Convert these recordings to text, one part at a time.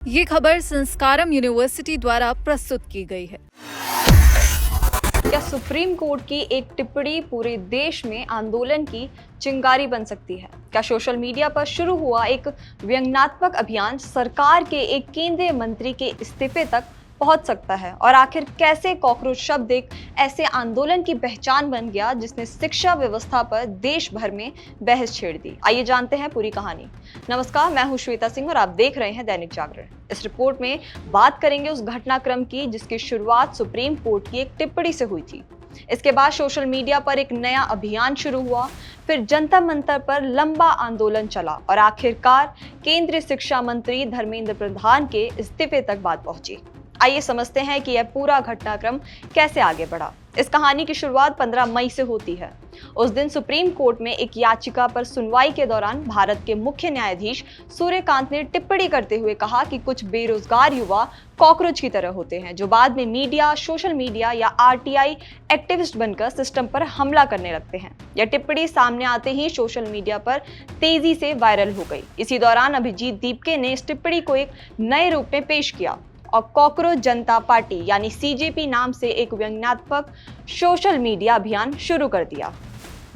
ये खबर संस्कारम यूनिवर्सिटी द्वारा प्रस्तुत की गई है। क्या सुप्रीम कोर्ट की एक टिप्पणी पूरे देश में आंदोलन की चिंगारी बन सकती है? क्या सोशल मीडिया पर शुरू हुआ एक व्यंग्यात्मक अभियान सरकार के एक केंद्रीय मंत्री के इस्तीफे तक पहुंच सकता है? और आखिर कैसे कॉकरोच शब्द एक ऐसे आंदोलन की पहचान बन गया जिसने शिक्षा व्यवस्था पर देश भर में बहस छेड़ दी? आइए जानते हैं पूरी कहानी। नमस्कार, मैं हूं श्वेता सिंह और आप देख रहे हैं दैनिक जागरण। इस रिपोर्ट में बात करेंगे उस घटनाक्रम की जिसकी शुरुआत सुप्रीम कोर्ट की एक टिप्पणी से हुई थी। इसके बाद सोशल मीडिया पर एक नया अभियान शुरू हुआ, फिर जंतर मंतर पर लंबा आंदोलन चला और आखिरकार केंद्रीय शिक्षा मंत्री धर्मेंद्र प्रधान के इस्तीफे तक बात पहुंची। आइए समझते हैं कि यह पूरा घटनाक्रम कैसे आगे बढ़ा। इस कहानी की शुरुआत 15 मई से होती है। उस दिन सुप्रीम कोर्ट में एक याचिका पर सुनवाई के दौरान भारत के मुख्य न्यायाधीश सूर्यकांत ने टिप्पणी करते हुए कहा कि कुछ बेरोजगार युवा कॉकरोच की तरह होते हैं जो बाद में मीडिया, सोशल मीडिया या आरटीआई एक्टिविस्ट बनकर सिस्टम पर हमला करने लगते हैं। यह टिप्पणी सामने आते ही सोशल मीडिया पर तेजी से वायरल हो गई। इसी दौरान अभिजीत दीपके ने इस टिप्पणी को एक नए रूप में पेश किया और कॉकरोच जनता पार्टी यानी सीजेपी नाम से एक व्यंग्यात्मक सोशल मीडिया अभियान शुरू कर दिया।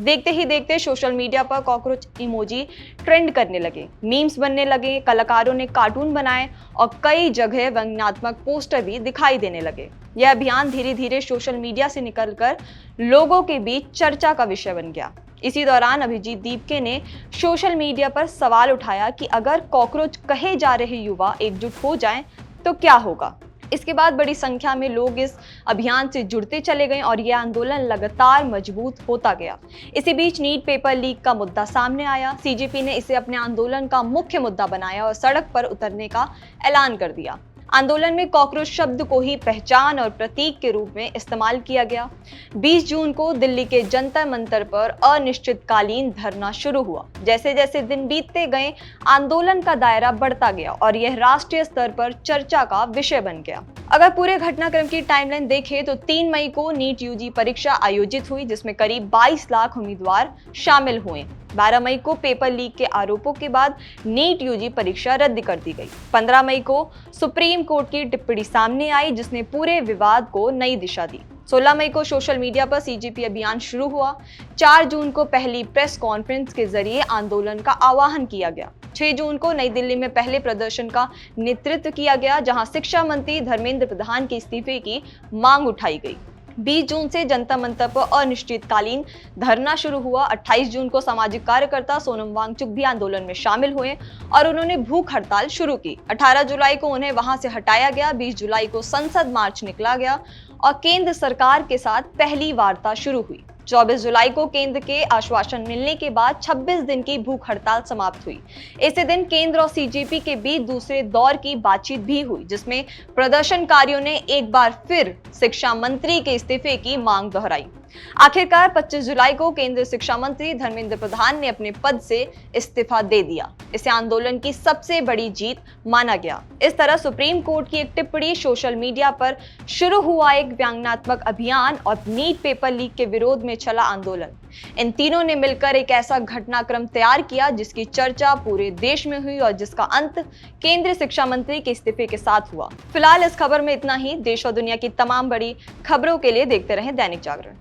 देखते ही देखते सोशल मीडिया पर कॉकरोच इमोजी ट्रेंड करने लगे, मीम्स बनने लगे, कलाकारों ने कार्टून बनाए और कई जगह व्यंग्यात्मक पोस्टर भी दिखाई देने लगे। यह अभियान धीरे धीरे सोशल मीडिया से निकलकर लोगों के बीच चर्चा का विषय बन गया। इसी दौरान अभिजीत दीपके ने सोशल मीडिया पर सवाल उठाया कि अगर कॉकरोच कहे जा रहे युवा एकजुट हो जाएं तो क्या होगा। इसके बाद बड़ी संख्या में लोग इस अभियान से जुड़ते चले गए और यह आंदोलन लगातार मजबूत होता गया। इसी बीच नीट पेपर लीक का मुद्दा सामने आया। सीजेपी ने इसे अपने आंदोलन का मुख्य मुद्दा बनाया और सड़क पर उतरने का ऐलान कर दिया। आंदोलन में कॉकरोच शब्द को ही पहचान और प्रतीक के रूप में इस्तेमाल किया गया। 20 जून को दिल्ली के जंतर मंतर पर अनिश्चितकालीन धरना शुरू हुआ। जैसे जैसे दिन बीतते गए आंदोलन का दायरा बढ़ता गया और यह राष्ट्रीय स्तर पर चर्चा का विषय बन गया। अगर पूरे घटनाक्रम की टाइमलाइन देखें तो 3 मई को नीट यूजी परीक्षा आयोजित हुई जिसमें करीब 22 लाख उम्मीदवार शामिल हुए। 12 मई को पेपर लीक के आरोपों के बाद नीट यूजी परीक्षा रद्द कर दी गई। 15 मई को सुप्रीम कोर्ट की टिप्पणी सामने आई जिसने पूरे विवाद को नई दिशा दी। 16 मई को सोशल मीडिया पर सीजेपी अभियान शुरू हुआ। 4 जून को पहली प्रेस कॉन्फ्रेंस के जरिए आंदोलन का आह्वान किया गया। 6 जून को नई दिल्ली में पहले प्रदर्शन का नेतृत्व किया गया जहां शिक्षा मंत्री धर्मेंद्र प्रधान के इस्तीफे की मांग उठाई गई। 20 जून से जनता मंतर पर अनिश्चितकालीन धरना शुरू हुआ। 28 जून को सामाजिक कार्यकर्ता सोनम वांगचुक भी आंदोलन में शामिल हुए और उन्होंने भूख हड़ताल शुरू की। 18 जुलाई को उन्हें वहां से हटाया गया। 20 जुलाई को संसद मार्च निकाला गया और केंद्र सरकार के साथ पहली वार्ता शुरू हुई। 24 जुलाई को केंद्र के आश्वासन मिलने के बाद 26 दिन की भूख हड़ताल समाप्त हुई। इसी दिन केंद्र और सीजेपी के बीच दूसरे दौर की बातचीत भी हुई जिसमें प्रदर्शनकारियों ने एक बार फिर शिक्षा मंत्री के इस्तीफे की मांग दोहराई। आखिरकार 25 जुलाई को केंद्रीय शिक्षा मंत्री धर्मेंद्र प्रधान ने अपने पद से इस्तीफा दे दिया। इसे आंदोलन की सबसे बड़ी जीत माना गया। इस तरह सुप्रीम कोर्ट की एक टिप्पणी, सोशल मीडिया पर शुरू हुआ एक व्यंग्यात्मक अभियान और नीट पेपर लीक के विरोध में चला आंदोलन, इन तीनों ने मिलकर एक ऐसा घटनाक्रम तैयार किया जिसकी चर्चा पूरे देश में हुई और जिसका अंत केंद्रीय शिक्षा मंत्री के इस्तीफे के साथ हुआ। फिलहाल इस खबर में इतना ही। देश और दुनिया की तमाम बड़ी खबरों के लिए देखते रहें दैनिक जागरण।